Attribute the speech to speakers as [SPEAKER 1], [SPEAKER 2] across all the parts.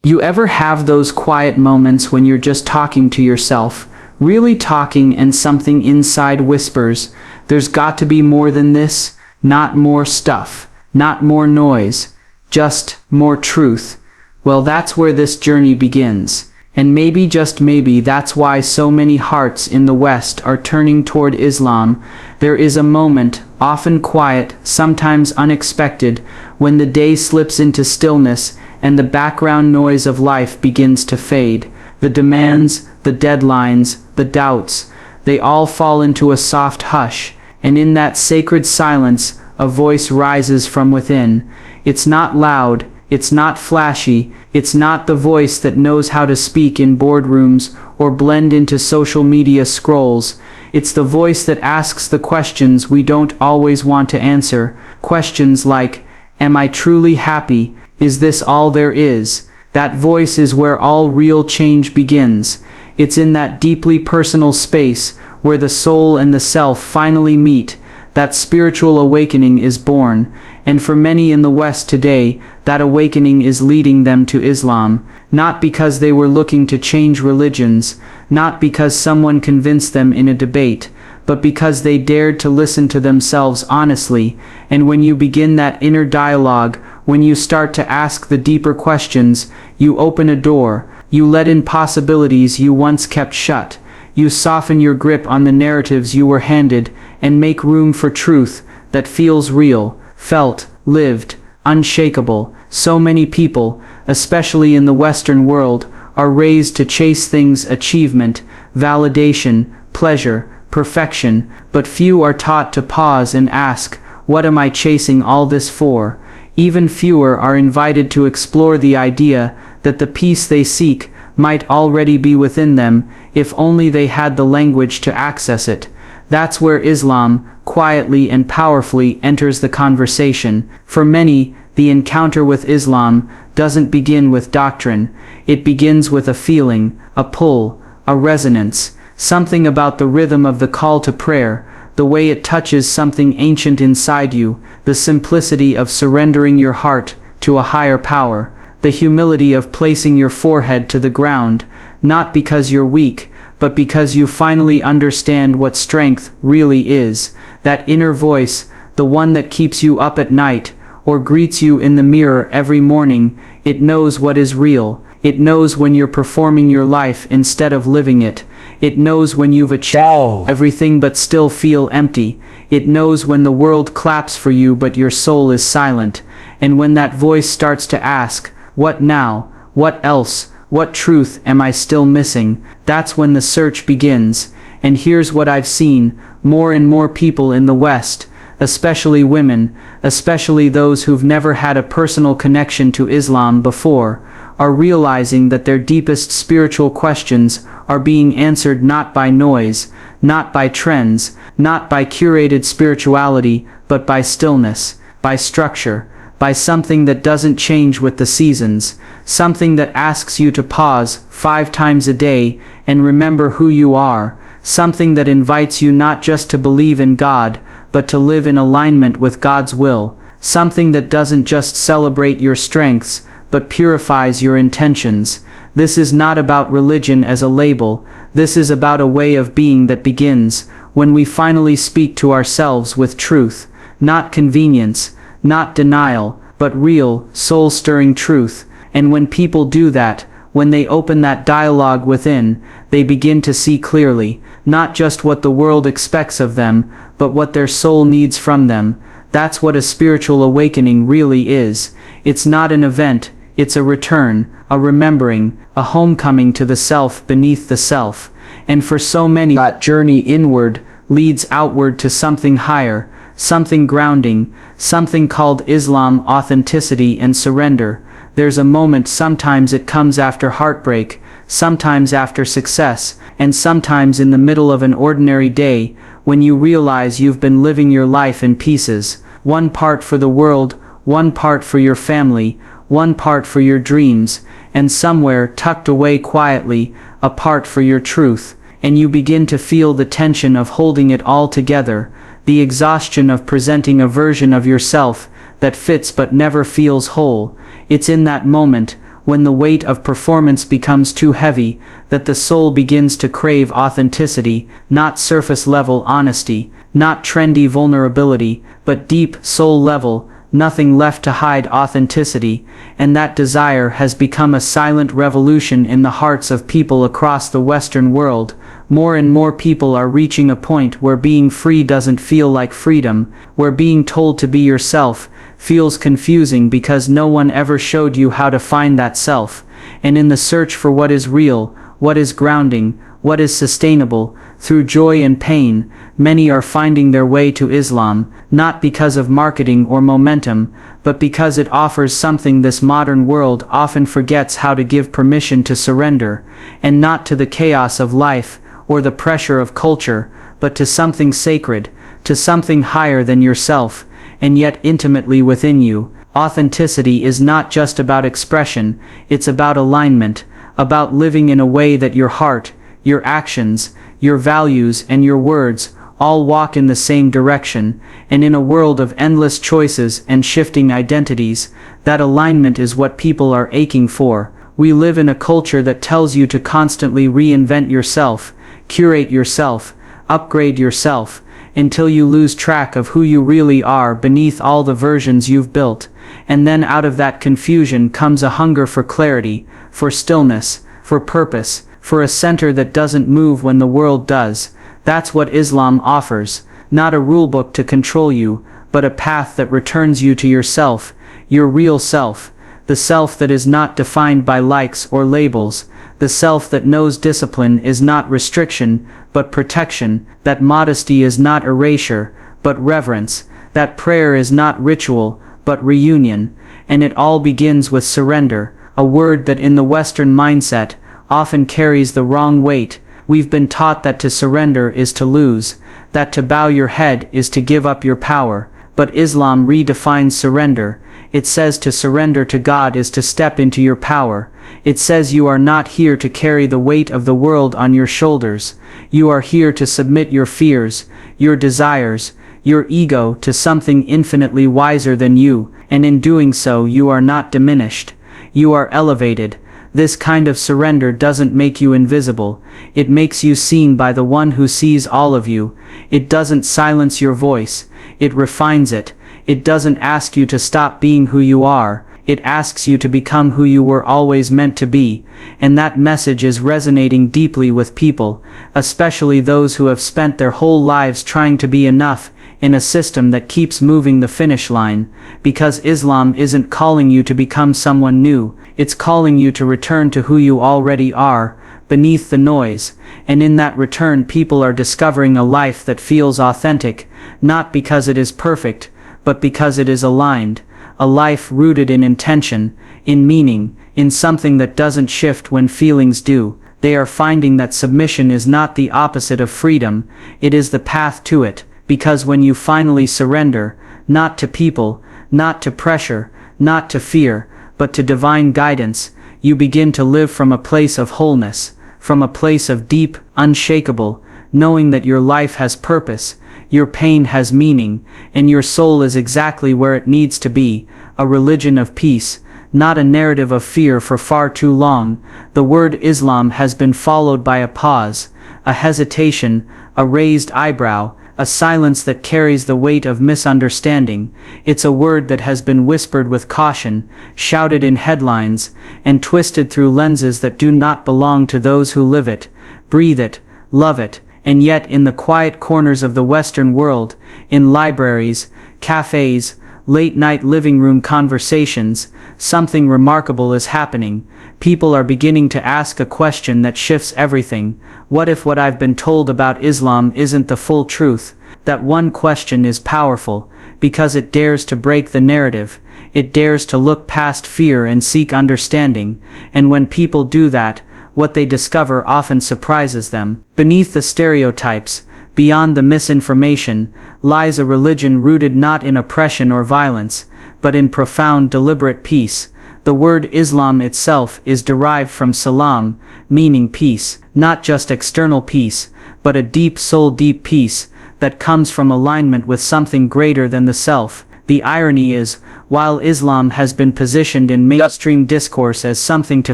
[SPEAKER 1] You ever have those quiet moments when you're just talking to yourself, really talking, and something inside whispers, "There's got to be more than this, not more stuff, not more noise, just more truth"? Well, that's where this journey begins. And maybe, just maybe, that's why so many hearts in the West are turning toward Islam. There is a moment, often quiet, sometimes unexpected, when the day slips into stillness and the background noise of life begins to fade. The demands, the deadlines, the doubts, they all fall into a soft hush, and in that sacred silence, a voice rises from within. It's not loud, it's not flashy, it's not the voice that knows how to speak in boardrooms or blend into social media scrolls. It's the voice that asks the questions we don't always want to answer. Questions like, am I truly happy? Is this all there is? That voice is where all real change begins. It's in that deeply personal space where the soul and the self finally meet that spiritual awakening is born. And for many in the West today, that awakening is leading them to Islam, not because they were looking to change religions, not because someone convinced them in a debate, but because they dared to listen to themselves honestly. And when you begin that inner dialogue, when you start to ask the deeper questions, you open a door, you let in possibilities you once kept shut. You soften your grip on the narratives you were handed, and make room for truth that feels real, felt, lived, unshakable. So many people, especially in the Western world, are raised to chase things: achievement, validation, pleasure, perfection, but few are taught to pause and ask, what am I chasing all this for? Even fewer are invited to explore the idea that the peace they seek might already be within them, if only they had the language to access it. That's where Islam, quietly and powerfully, enters the conversation. For many, the encounter with Islam doesn't begin with doctrine. It begins with a feeling, a pull, a resonance, something about the rhythm of the call to prayer, the way it touches something ancient inside you, the simplicity of surrendering your heart to a higher power, the humility of placing your forehead to the ground, not because you're weak, but because you finally understand what strength really is. That inner voice, the one that keeps you up at night, or greets you in the mirror every morning, it knows what is real. It knows when you're performing your life instead of living it. It knows when you've achieved everything but still feel empty. It knows when the world claps for you but your soul is silent. And when that voice starts to ask, what now? What else? What truth am I still missing? That's when the search begins. And here's what I've seen: more and more people in the West, especially women, especially those who've never had a personal connection to Islam before, are realizing that their deepest spiritual questions are being answered not by noise, not by trends, not by curated spirituality, but by stillness, by structure, by something that doesn't change with the seasons, something that asks you to pause 5 times a day and remember who you are, something that invites you not just to believe in God, but to live in alignment with God's will, something that doesn't just celebrate your strengths, but purifies your intentions. This is not about religion as a label. This is about a way of being that begins when we finally speak to ourselves with truth, not convenience, not denial, but real, soul-stirring truth. And when people do that, when they open that dialogue within, they begin to see clearly, not just what the world expects of them, but what their soul needs from them. That's what a spiritual awakening really is. It's not an event, it's a return, a remembering, a homecoming to the self beneath the self. And for so many, that journey inward leads outward to something higher, something grounding, something called Islam: authenticity and surrender. There's a moment, sometimes it comes after heartbreak, sometimes after success, and sometimes in the middle of an ordinary day, when you realize you've been living your life in pieces, one part for the world, one part for your family, one part for your dreams, and somewhere tucked away quietly, a part for your truth. And you begin to feel the tension of holding it all together, the exhaustion of presenting a version of yourself that fits but never feels whole. It's in that moment, when the weight of performance becomes too heavy, that the soul begins to crave authenticity, not surface-level honesty, not trendy vulnerability, but deep, soul-level, nothing left to hide authenticity, and that desire has become a silent revolution in the hearts of people across the Western world. More and more people are reaching a point where being free doesn't feel like freedom, where being told to be yourself feels confusing because no one ever showed you how to find that self. And in the search for what is real, what is grounding, what is sustainable, through joy and pain, many are finding their way to Islam, not because of marketing or momentum, but because it offers something this modern world often forgets how to give permission to surrender, and not to the chaos of life or the pressure of culture, but to something sacred, to something higher than yourself, and yet intimately within you. Authenticity is not just about expression, it's about alignment, about living in a way that your heart, your actions, your values and your words all walk in the same direction, and in a world of endless choices and shifting identities, that alignment is what people are aching for. We live in a culture that tells you to constantly reinvent yourself, curate yourself, upgrade yourself, until you lose track of who you really are beneath all the versions you've built. And then out of that confusion comes a hunger for clarity, for stillness, for purpose, for a center that doesn't move when the world does. That's what Islam offers, not a rulebook to control you, but a path that returns you to yourself, your real self, the self that is not defined by likes or labels, the self that knows discipline is not restriction, but protection, that modesty is not erasure, but reverence, that prayer is not ritual, but reunion. And it all begins with surrender, a word that in the Western mindset often carries the wrong weight. We've been taught that to surrender is to lose, that to bow your head is to give up your power, but Islam redefines surrender. It says to surrender to God is to step into your power. It says you are not here to carry the weight of the world on your shoulders. You are here to submit your fears, your desires, your ego to something infinitely wiser than you, and in doing so you are not diminished. You are elevated. This kind of surrender doesn't make you invisible. It makes you seen by the one who sees all of you. It doesn't silence your voice. It refines it. It doesn't ask you to stop being who you are. It asks you to become who you were always meant to be. And that message is resonating deeply with people, especially those who have spent their whole lives trying to be enough in a system that keeps moving the finish line. Because Islam isn't calling you to become someone new, it's calling you to return to who you already are, beneath the noise. And in that return people are discovering a life that feels authentic, not because it is perfect, but because it is aligned. A life rooted in intention, in meaning, in something that doesn't shift when feelings do. They are finding that submission is not the opposite of freedom, it is the path to it. Because when you finally surrender, not to people, not to pressure, not to fear, but to divine guidance, you begin to live from a place of wholeness, from a place of deep, unshakable, knowing that your life has purpose, your pain has meaning, and your soul is exactly where it needs to be, a religion of peace, not a narrative of fear for far too long. The word Islam has been followed by a pause, a hesitation, a raised eyebrow, a silence that carries the weight of misunderstanding. It's a word that has been whispered with caution, shouted in headlines, and twisted through lenses that do not belong to those who live it, breathe it, love it. And yet in the quiet corners of the Western world, in libraries, cafes, late-night living room conversations, something remarkable is happening. People are beginning to ask a question that shifts everything. What if what I've been told about Islam isn't the full truth? That one question is powerful, because it dares to break the narrative. It dares to look past fear and seek understanding. And when people do that, what they discover often surprises them. Beneath the stereotypes, beyond the misinformation, lies a religion rooted not in oppression or violence, but in profound deliberate peace. The word Islam itself is derived from salam, meaning peace, not just external peace, but a deep soul deep peace, that comes from alignment with something greater than the self. The irony is, while Islam has been positioned in mainstream discourse as something to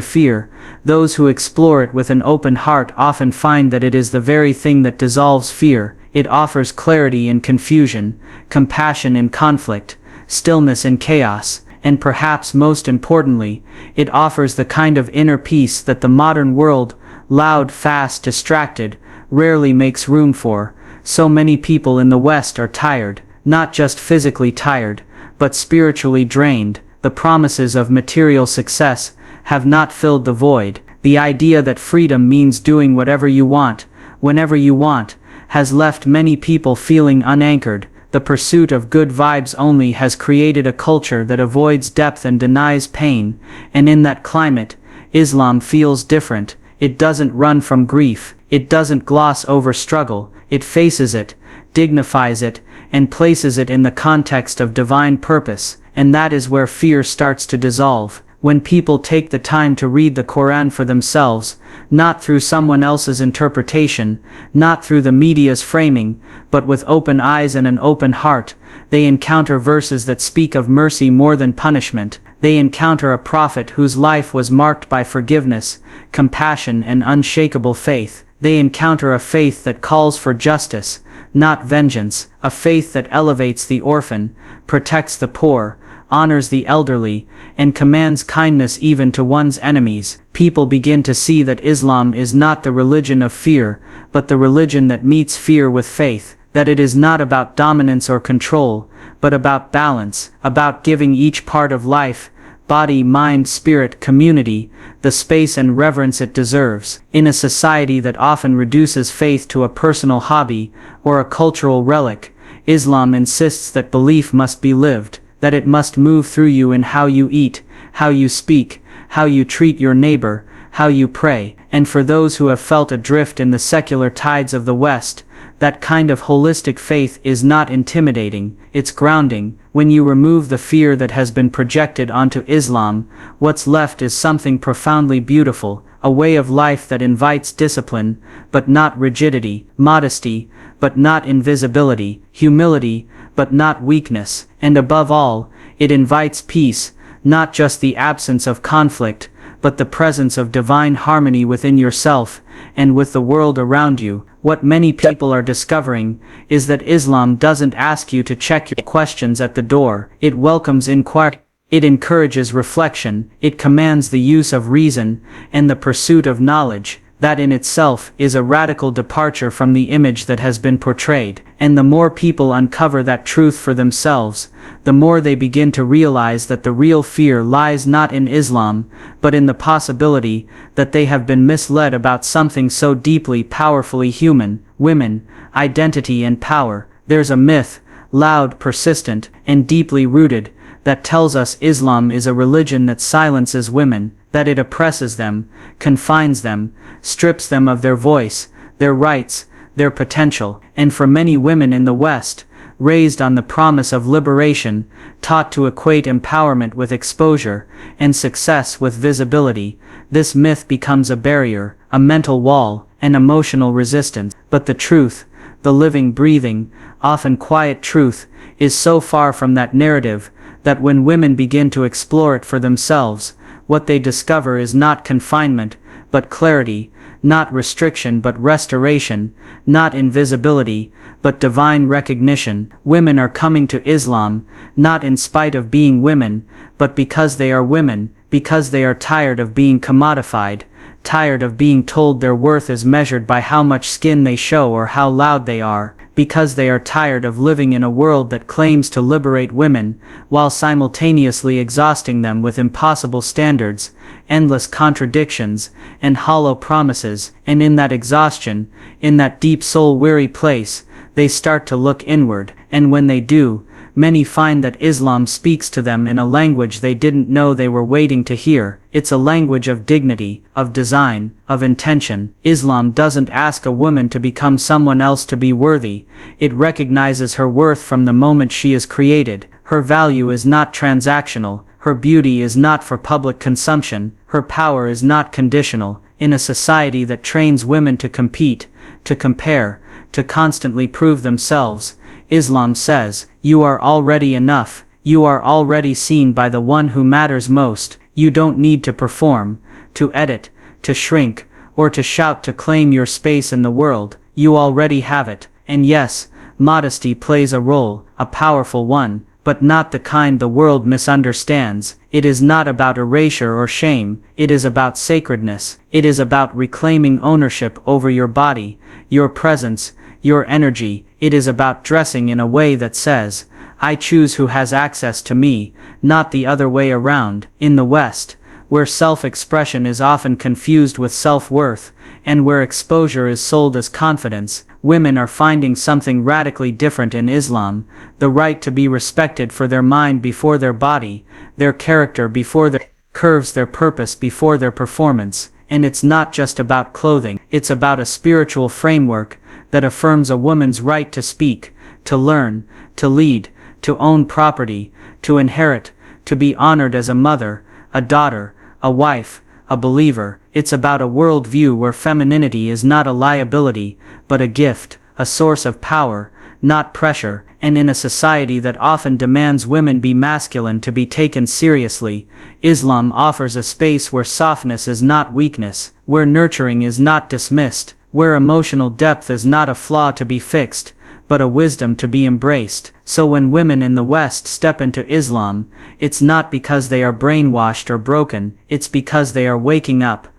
[SPEAKER 1] fear, those who explore it with an open heart often find that it is the very thing that dissolves fear. It offers clarity in confusion, compassion in conflict, stillness in chaos, and perhaps most importantly, it offers the kind of inner peace that the modern world, loud, fast, distracted, rarely makes room for. So many people in the West are tired, not just physically tired, but spiritually drained. The promises of material success have not filled the void. The idea that freedom means doing whatever you want, whenever you want, has left many people feeling unanchored. The pursuit of good vibes only has created a culture that avoids depth and denies pain, and in that climate, Islam feels different. It doesn't run from grief, it doesn't gloss over struggle, it faces it, dignifies it, and places it in the context of divine purpose, and that is where fear starts to dissolve. When people take the time to read the Quran for themselves, not through someone else's interpretation, not through the media's framing, but with open eyes and an open heart, they encounter verses that speak of mercy more than punishment. They encounter a prophet whose life was marked by forgiveness, compassion, and unshakable faith. They encounter a faith that calls for justice, not vengeance, a faith that elevates the orphan, protects the poor, honors the elderly, and commands kindness even to one's enemies. People begin to see that Islam is not the religion of fear, but the religion that meets fear with faith, that it is not about dominance or control, but about balance, about giving each part of life, body, mind, spirit, community, the space and reverence it deserves. In a society that often reduces faith to a personal hobby or a cultural relic, Islam insists that belief must be lived, that it must move through you in how you eat, how you speak, how you treat your neighbor, how you pray. And for those who have felt adrift in the secular tides of the West, that kind of holistic faith is not intimidating, it's grounding. When you remove the fear that has been projected onto Islam, what's left is something profoundly beautiful, a way of life that invites discipline, but not rigidity, modesty, but not invisibility, humility, but not weakness, and above all, it invites peace, not just the absence of conflict, but the presence of divine harmony within yourself and with the world around you. What many people are discovering is that Islam doesn't ask you to check your questions at the door. It welcomes inquiry. It encourages reflection. It commands the use of reason and the pursuit of knowledge. That in itself is a radical departure from the image that has been portrayed. And the more people uncover that truth for themselves, the more they begin to realize that the real fear lies not in Islam, but in the possibility that they have been misled about something so deeply, powerfully human: women, identity, and power. There's a myth, loud, persistent, and deeply rooted, that tells us Islam is a religion that silences women, that it oppresses them, confines them, strips them of their voice, their rights, their potential. And for many women in the West, raised on the promise of liberation, taught to equate empowerment with exposure, and success with visibility, this myth becomes a barrier, a mental wall, an emotional resistance. But the truth, the living, breathing, often quiet truth, is so far from that narrative, that when women begin to explore it for themselves, what they discover is not confinement, but clarity, not restriction but restoration, not invisibility, but divine recognition. Women are coming to Islam, not in spite of being women, but because they are women, because they are tired of being commodified, tired of being told their worth is measured by how much skin they show or how loud they are, because they are tired of living in a world that claims to liberate women, while simultaneously exhausting them with impossible standards, endless contradictions, and hollow promises. And in that exhaustion, in that deep soul-weary place, they start to look inward, and when they do, many find that Islam speaks to them in a language they didn't know they were waiting to hear. It's a language of dignity, of design, of intention. Islam doesn't ask a woman to become someone else to be worthy. It recognizes her worth from the moment she is created. Her value is not transactional. Her beauty is not for public consumption. Her power is not conditional. In a society that trains women to compete, to compare, to constantly prove themselves, Islam says, you are already enough, You are already seen by the one who matters most. You don't need to perform, to edit, to shrink, or to shout to claim your space in the world. You already have it. And yes, modesty plays a role, a powerful one, but not the kind the world misunderstands. It is not about erasure or shame. It is about sacredness. It is about reclaiming ownership over your body, your presence, your energy. It is about dressing in a way that says, I choose who has access to me, not the other way around. In the West, where self-expression is often confused with self-worth, and where exposure is sold as confidence, women are finding something radically different in Islam: the right to be respected for their mind before their body, their character before their curves, their purpose before their performance. And it's not just about clothing, it's about a spiritual framework that affirms a woman's right to speak, to learn, to lead, to own property, to inherit, to be honored as a mother, a daughter, a wife, a believer. It's about a worldview where femininity is not a liability, but a gift, a source of power, not pressure. And in a society that often demands women be masculine to be taken seriously, Islam offers a space where softness is not weakness, where nurturing is not dismissed, where emotional depth is not a flaw to be fixed, but a wisdom to be embraced. So when women in the West step into Islam, it's not because they are brainwashed or broken, it's because they are waking up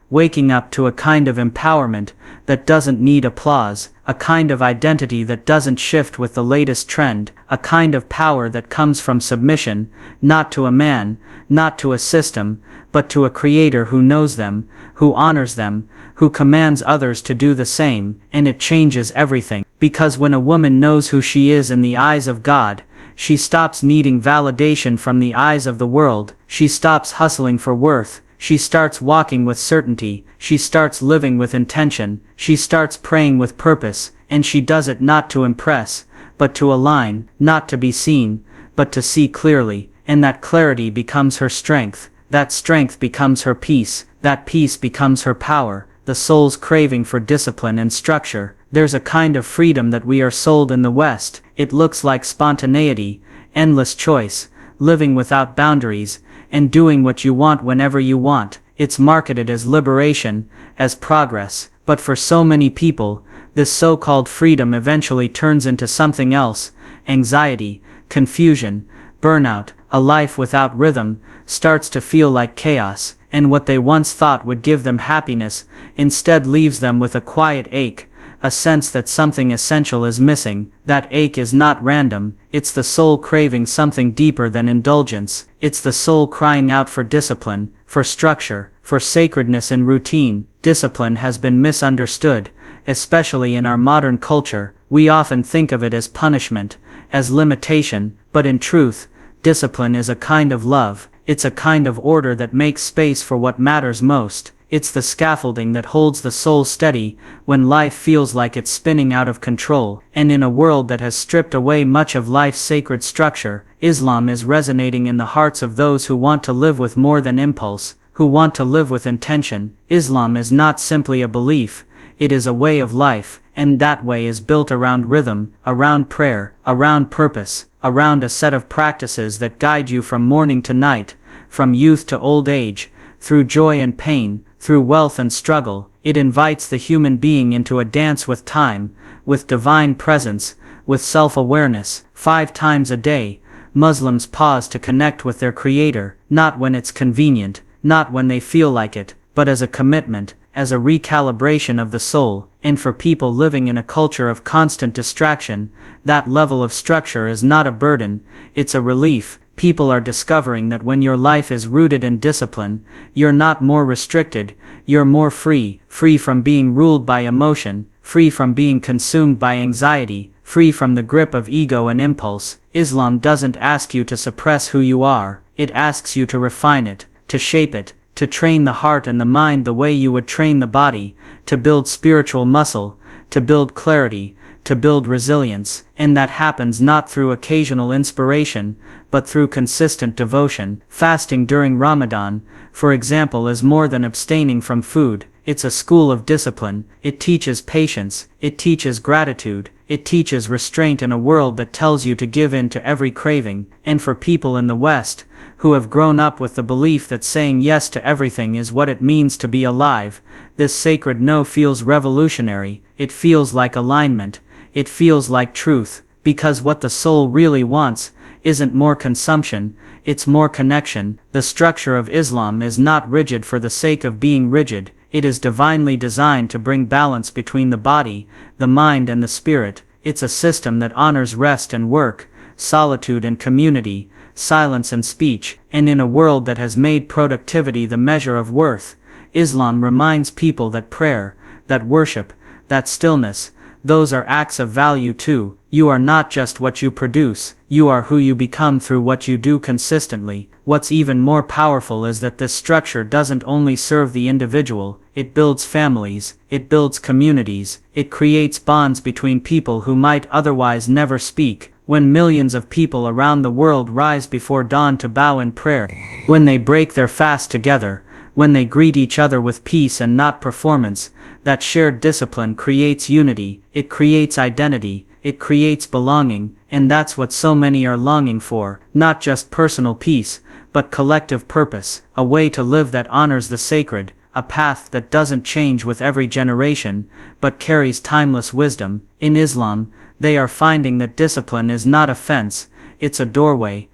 [SPEAKER 1] to a kind of empowerment that doesn't need applause, a kind of identity that doesn't shift with the latest trend, a kind of power that comes from submission, not to a man, not to a system, but to a creator who knows them, who honors them, who commands others to do the same. And it changes everything, because when a woman knows who she is in the eyes of God, she stops needing validation from the eyes of the world. She stops hustling for worth. She starts walking with certainty. She starts living with intention. She starts praying with purpose, and she does it not to impress, but to align, not to be seen, but to see clearly. And that clarity becomes her strength. That strength becomes her peace. That peace becomes her power. The soul's craving for discipline and structure. There's a kind of freedom that we are sold in the West. It looks like spontaneity, endless choice, living without boundaries, and doing what you want whenever you want. It's marketed as liberation, as progress, but for so many people, this so-called freedom eventually turns into something else: anxiety, confusion, burnout. A life without rhythm starts to feel like chaos, and what they once thought would give them happiness instead leaves them with a quiet ache, a sense that something essential is missing. That ache is not random, it's the soul craving something deeper than indulgence. It's the soul crying out for discipline, for structure, for sacredness in routine. Discipline has been misunderstood, especially in our modern culture. We often think of it as punishment, as limitation, but in truth, discipline is a kind of love. It's a kind of order that makes space for what matters most. It's the scaffolding that holds the soul steady when life feels like it's spinning out of control. And in a world that has stripped away much of life's sacred structure, Islam is resonating in the hearts of those who want to live with more than impulse, who want to live with intention. Islam is not simply a belief, it is a way of life, and that way is built around rhythm, around prayer, around purpose, around a set of practices that guide you from morning to night, from youth to old age, through joy and pain, through wealth and struggle. It invites the human being into a dance with time, with divine presence, with self-awareness. 5 times a day, Muslims pause to connect with their Creator, not when it's convenient, not when they feel like it, but as a commitment, as a recalibration of the soul. And for people living in a culture of constant distraction, that level of structure is not a burden, it's a relief. People are discovering that when your life is rooted in discipline, you're not more restricted, you're more free, free from being ruled by emotion, free from being consumed by anxiety, free from the grip of ego and impulse. Islam doesn't ask you to suppress who you are, it asks you to refine it, to shape it, to train the heart and the mind the way you would train the body, to build spiritual muscle, to build clarity, to build resilience. And that happens not through occasional inspiration, but through consistent devotion. Fasting during Ramadan, for example, is more than abstaining from food. It's a school of discipline. It teaches patience, it teaches gratitude, It teaches restraint in a world that tells you to give in to every craving, and for people in the West, who have grown up with the belief that saying yes to everything is what it means to be alive, this sacred no feels revolutionary. It feels like alignment, it feels like truth, because what the soul really wants isn't more consumption, it's more connection. The structure of Islam is not rigid for the sake of being rigid, it is divinely designed to bring balance between the body, the mind and the spirit. It's a system that honors rest and work, solitude and community, silence and speech, and in a world that has made productivity the measure of worth, Islam reminds people that prayer, that worship, that stillness, those are acts of value too. You are not just what you produce, you are who you become through what you do consistently. What's even more powerful is that this structure doesn't only serve the individual, it builds families, it builds communities, it creates bonds between people who might otherwise never speak. When millions of people around the world rise before dawn to bow in prayer, when they break their fast together, when they greet each other with peace and not performance, that shared discipline creates unity, it creates identity, it creates belonging, and that's what so many are longing for, not just personal peace, but collective purpose, a way to live that honors the sacred, a path that doesn't change with every generation, but carries timeless wisdom. In Islam, they are finding that discipline is not a fence, it's a doorway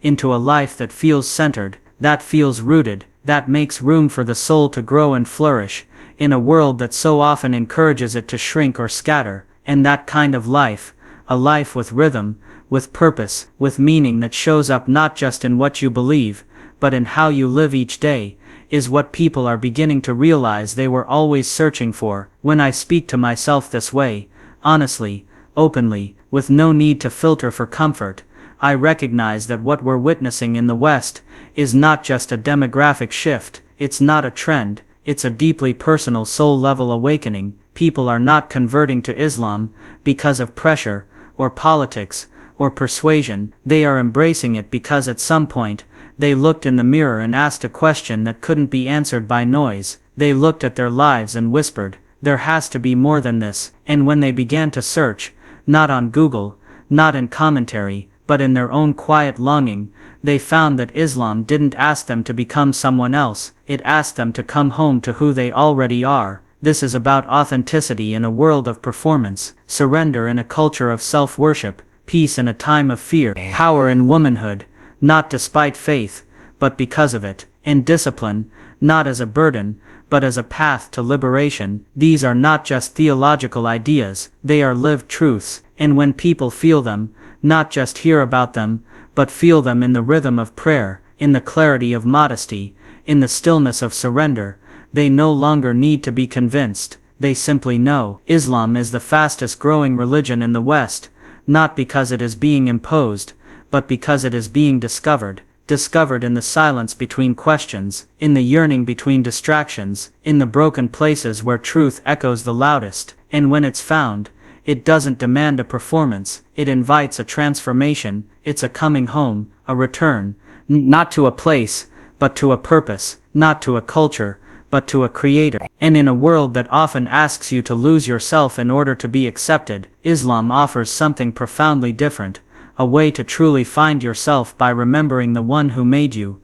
[SPEAKER 1] into a life that feels centered, that feels rooted, that makes room for the soul to grow and flourish, in a world that so often encourages it to shrink or scatter. And that kind of life, a life with rhythm, with purpose, with meaning that shows up not just in what you believe, but in how you live each day, is what people are beginning to realize they were always searching for. When I speak to myself this way, honestly, openly, with no need to filter for comfort, I recognize that what we're witnessing in the West is not just a demographic shift, it's not a trend, it's a deeply personal soul-level awakening. People are not converting to Islam because of pressure, or politics, or persuasion. They are embracing it because at some point, they looked in the mirror and asked a question that couldn't be answered by noise. They looked at their lives and whispered, "There has to be more than this." And when they began to search, not on Google, not in commentary, but in their own quiet longing, they found that Islam didn't ask them to become someone else, it asked them to come home to who they already are. This is about authenticity in a world of performance, surrender in a culture of self-worship, peace in a time of fear, power in womanhood, not despite faith, but because of it, and discipline, not as a burden, but as a path to liberation. These are not just theological ideas, they are lived truths, and when people feel them, not just hear about them, but feel them in the rhythm of prayer, in the clarity of modesty, in the stillness of surrender, they no longer need to be convinced, they simply know. Islam is the fastest growing religion in the West, not because it is being imposed, but because it is being discovered in the silence between questions, in the yearning between distractions, in the broken places where truth echoes the loudest, and when it's found, it doesn't demand a performance, it invites a transformation. It's a coming home, a return, not to a place, but to a purpose, not to a culture, but to a creator. And in a world that often asks you to lose yourself in order to be accepted, Islam offers something profoundly different, a way to truly find yourself by remembering the one who made you.